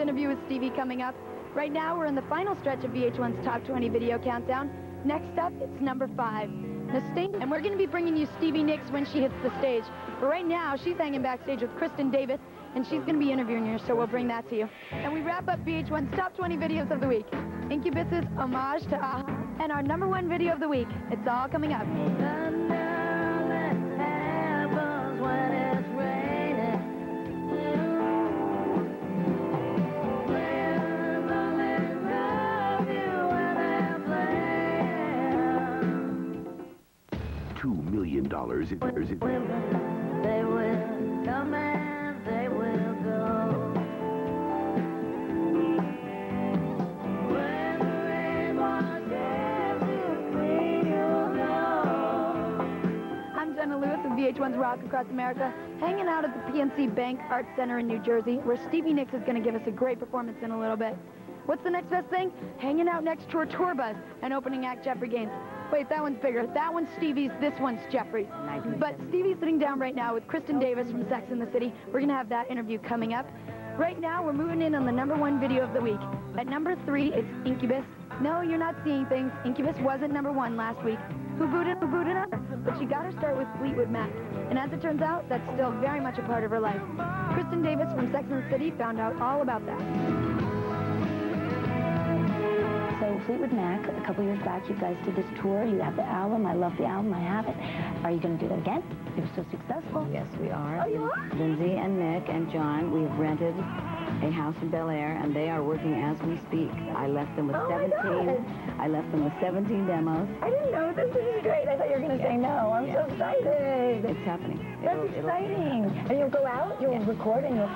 interview with Stevie coming up. Right now, we're in the final stretch of VH1's Top 20 Video Countdown. Next up, it's number 5. And we're going to be bringing you Stevie Nicks when she hits the stage. But right now, she's hanging backstage with Kristin Davis, and she's going to be interviewing her, so we'll bring that to you. And we wrap up VH1's Top 20 Videos of the Week. Incubus's homage to AHA, and our number 1 video of the week. It's all coming up. $2 million. They will come and they will go. When the rainbow gets you free, you'll know. I'm Jenna Lewis with VH1's Rock Across America, hanging out at the PNC Bank Arts Center in New Jersey, where Stevie Nicks is going to give us a great performance in a little bit. What's the next best thing? Hanging out next to her tour bus and opening act Jeffrey Gaines. Wait, that one's bigger. That one's Stevie's, this one's Jeffrey's. But Stevie's sitting down right now with Kristin Davis from Sex and the City. We're going to have that interview coming up. Right now, we're moving in on the number 1 video of the week. At number 3, it's Incubus. No, you're not seeing things. Incubus wasn't number 1 last week. Who booted her? But she got her start with Fleetwood Mac. And as it turns out, that's still very much a part of her life. Kristin Davis from Sex and the City found out all about that. So Fleetwood Mac, a couple years back, you guys did this tour. You have the album. I love the album. I have it. Are you going to do that again? It was so successful. Yes, we are. Oh, you are? Lindsay and Nick and John, we've rented a house in Bel Air, and they are working as we speak. I left them with 17. I left them with 17 demos. I didn't know this. This is great. I thought you were going to say no. I'm so excited. It's happening. That's exciting. And you'll go out, you'll record, and you'll...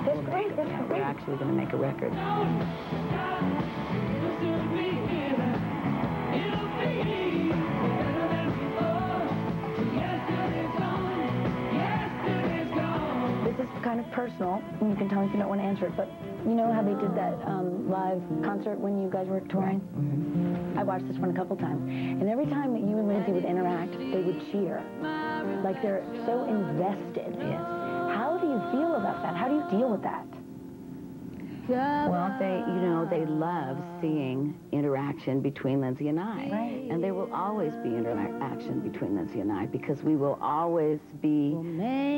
That's great. That's great. We're actually going to make a record. This is kind of personal, and you can tell me if you don't want to answer it, but you know how they did that live concert when you guys were touring? Mm-hmm. I watched this one a couple times, and every time that you and Lindsay would interact, they would cheer. Like they're so invested. Yes. How do you feel about that? How do you deal with that? Well, they love seeing interaction between Lindsay and I. Right. And there will always be interaction between Lindsay and I because we will always be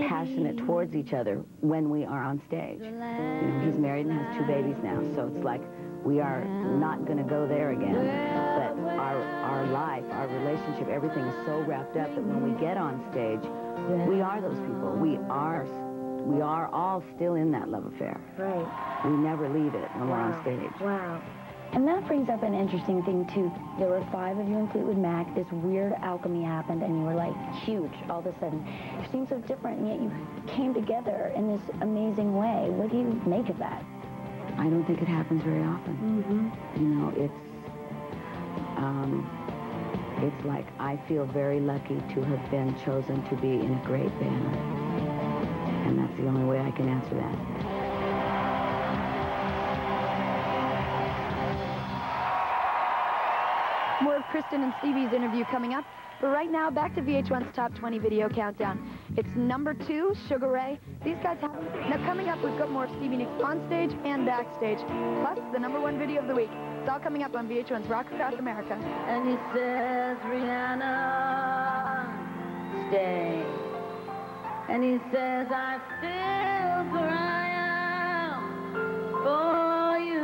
passionate towards each other when we are on stage. You know, he's married and has 2 babies now, so it's like we are not going to go there again. But our life, our relationship, everything is so wrapped up that when we get on stage, we are those people. We are all still in that love affair. Right. We never leave it when we're on stage. Wow. And that brings up an interesting thing, too. There were 5 of you in Fleetwood Mac. This weird alchemy happened, and you were, like, huge all of a sudden. You seemed so different, and yet you came together in this amazing way. What do you make of that? I don't think it happens very often. Mm-hmm. You know, it's like I feel very lucky to have been chosen to be in a great band. And that's the only way I can answer that. More of Kristin and Stevie's interview coming up. But right now, back to VH1's Top 20 Video Countdown. It's number 2, Sugar Ray. These guys have... Now coming up, we've got more of Stevie Nicks on stage and backstage. Plus, the number 1 video of the week. It's all coming up on VH1's Rock Across America. And he says, Rihanna, stay. And he says, I still cry out for you.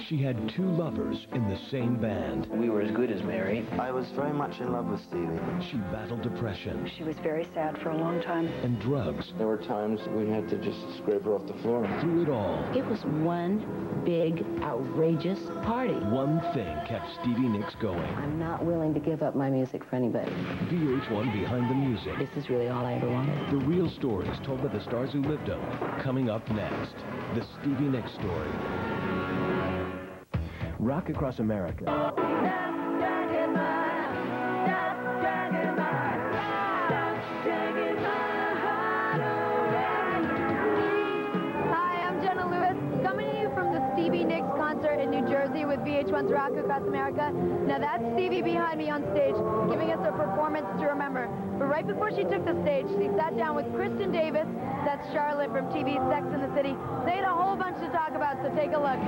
She had 2 lovers in the same band. We were as good as married. I was very much in love with Stevie. She battled depression. She was very sad for a long time. And drugs. There were times we had to just scrape her off the floor. Through it all, It was one big, outrageous party. one thing kept Stevie Nicks going. I'm not willing to give up my music for anybody. VH1 Behind the Music. This is really all I ever wanted. The real stories told by the stars who lived them. Coming up next, the Stevie Nicks story. Rock Across America. Hi, I'm Jenna Lewis, coming to you from the Stevie Nicks concert in New Jersey with VH1. VH1's Rock Across America. Now that's Stevie behind me on stage, giving us a performance to remember. But right before she took the stage, she sat down with Kristin Davis, that's Charlotte from TV's Sex and the City. They had a whole bunch to talk about, so take a look.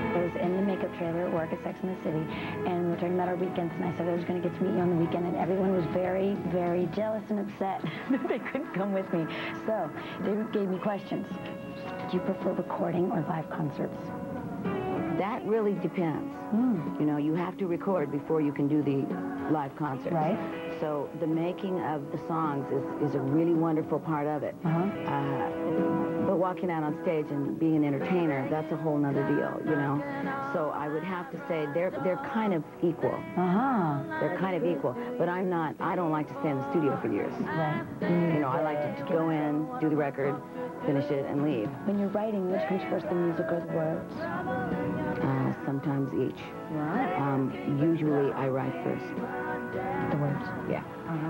I was in the makeup trailer at work at Sex and the City, and we were talking about our weekends, and I said I was going to get to meet you on the weekend, and everyone was very, very jealous and upset that they couldn't come with me. So they gave me questions. Do you prefer recording or live concerts? That really depends. You know, you have to record before you can do the live concert. Right. So the making of the songs is a really wonderful part of it. But walking out on stage and being an entertainer, that's a whole nother deal, you know. So I would have to say they're kind of equal. They're kind of equal. But I don't like to stay in the studio for years. Right. You know, I like to go in, do the record, finish it, and leave. When you're writing, which comes first, the music or the words? Sometimes each. Right. Usually I write first. The words. Yeah.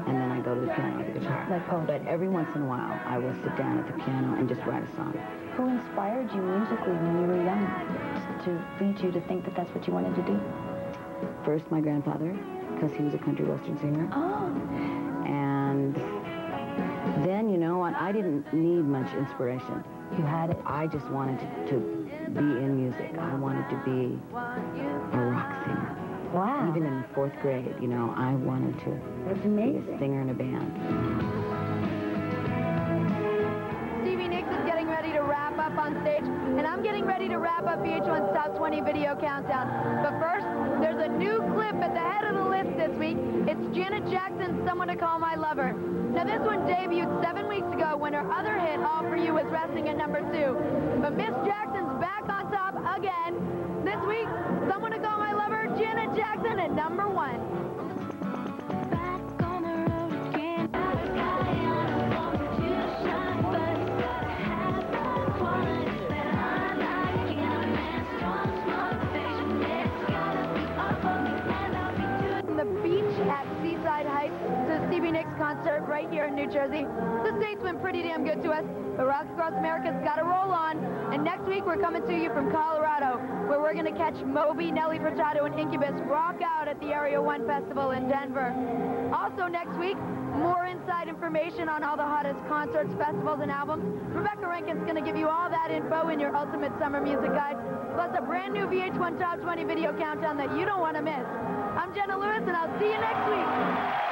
And then I go to the piano or the guitar. Like poetry. But every once in a while, I will sit down at the piano and just write a song. Who inspired you musically when you were young to lead you to think that that's what you wanted to do? First, my grandfather, because he was a country western singer. Oh. And then, you know what, I didn't need much inspiration. You had it. I just wanted to be in music. I wanted to be a rock singer. Wow. Even in 4th grade, you know, I wanted to That's be amazing. a singer in a band. Stevie Nicks is getting ready to wrap up on stage, and I'm getting ready to wrap up VH1's Top 20 Video Countdown. But first, there's a new clip at the head of the list this week. It's Janet Jackson's Someone to Call My Lover. Now, this one debuted 7 weeks ago when her other hit, All For You, was resting at number 2. But Miss Jackson's back on top again. This week, Someone to Call My Lover, Janet Jackson at number 1. At Seaside Heights to the Stevie Nicks concert right here in New Jersey. The state's been pretty damn good to us, but Rock Across America's got to roll on. And next week we're coming to you from Colorado, where we're going to catch Moby, Nelly Furtado, and Incubus rock out at the Area 1 Festival in Denver. Also next week, more inside information on all the hottest concerts, festivals, and albums. Rebecca Rankin's going to give you all that info in your ultimate summer music guide, plus a brand new VH1 Top 20 Video Countdown that you don't want to miss. I'm Jenna Lewis, and I'll see you next week.